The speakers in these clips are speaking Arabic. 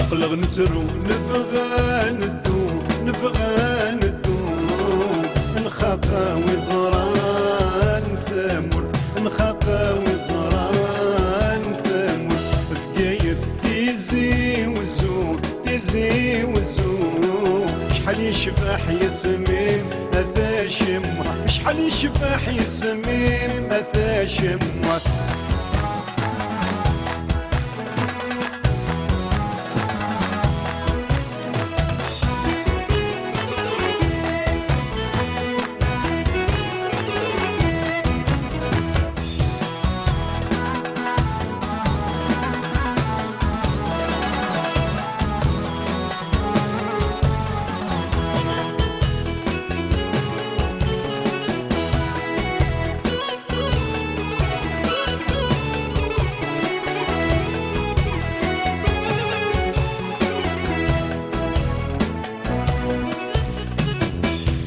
أقلغ نترو نبغى ندو نبغى ندو نخاقا وزران ثمرت نخاقا وزران ثمرت فقايد تيزي وزو تيزي وزو شحال يشبح يسمين أثا شمع شحال يشبح يسمين أثا شمع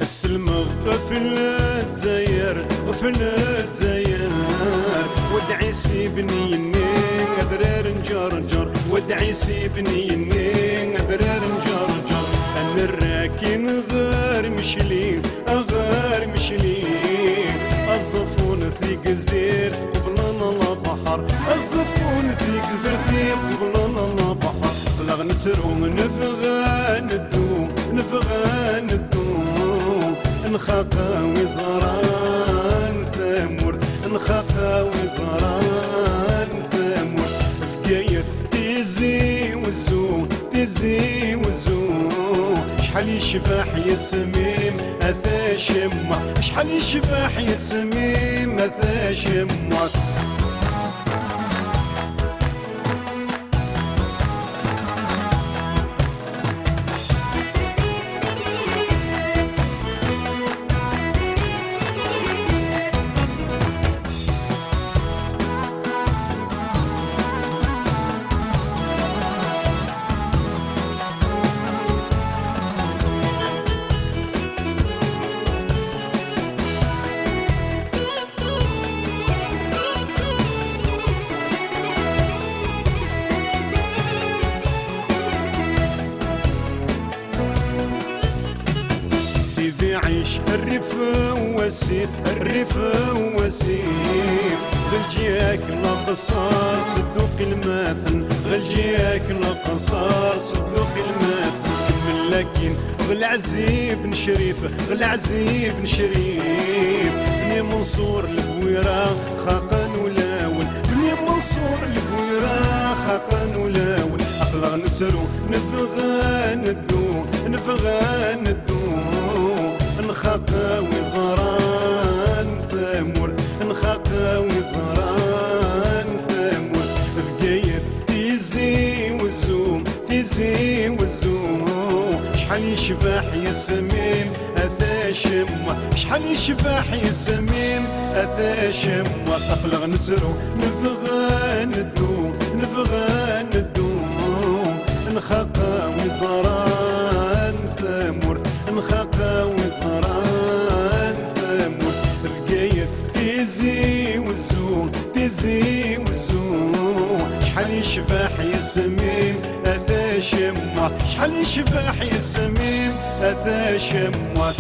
السلم غفلة زير غفلة زير ودعي سيبني ينين أذرار نجرجر ودعي سيبني ينين أذرار نجرجر أنا الراكن غير مشلين غير مشلين الزفون ثيق زير قبلنا البحر الزفون ثيق زير قبلنا البحر بلغ نترو نبغى ندو نبغى ندو نخاقا وزران ثمرت نخاقا وزران ثمرت فقايد تيزي وزو تيزي وزو شحال يشبح يسمين أثا شمع شحال يشبح يسمين أثا شمع سيدي عيش الرفا وسيف الرفا وسيف غلجياك القصار صدوق الماثل غلجياك القصار صدوق الماثل كمل لكن غالعزيب نشريف غالعزيب نشريف بني منصور البويرة خاقا ولاول بني منصور البويرة خاقا ولاول أقلغ نترو نبغى ندو نبغى ندو نخاقا وزران ثمرت نخاقا وزران ثمرت فقايد تيزي وزو تيزي وزو شحال يشبح يسمين أثا شمع شحال يشبح يسمين أثا شمع أقلغ نترو نبغى ندو نبغى ندو نخاقا وزران ثمرت نخاقا وزران ثمرت فقايد تيزي وزو تيزي وزو شحال يشبح يسمين أثا شمع شحال يشبح يسمين أثا شمع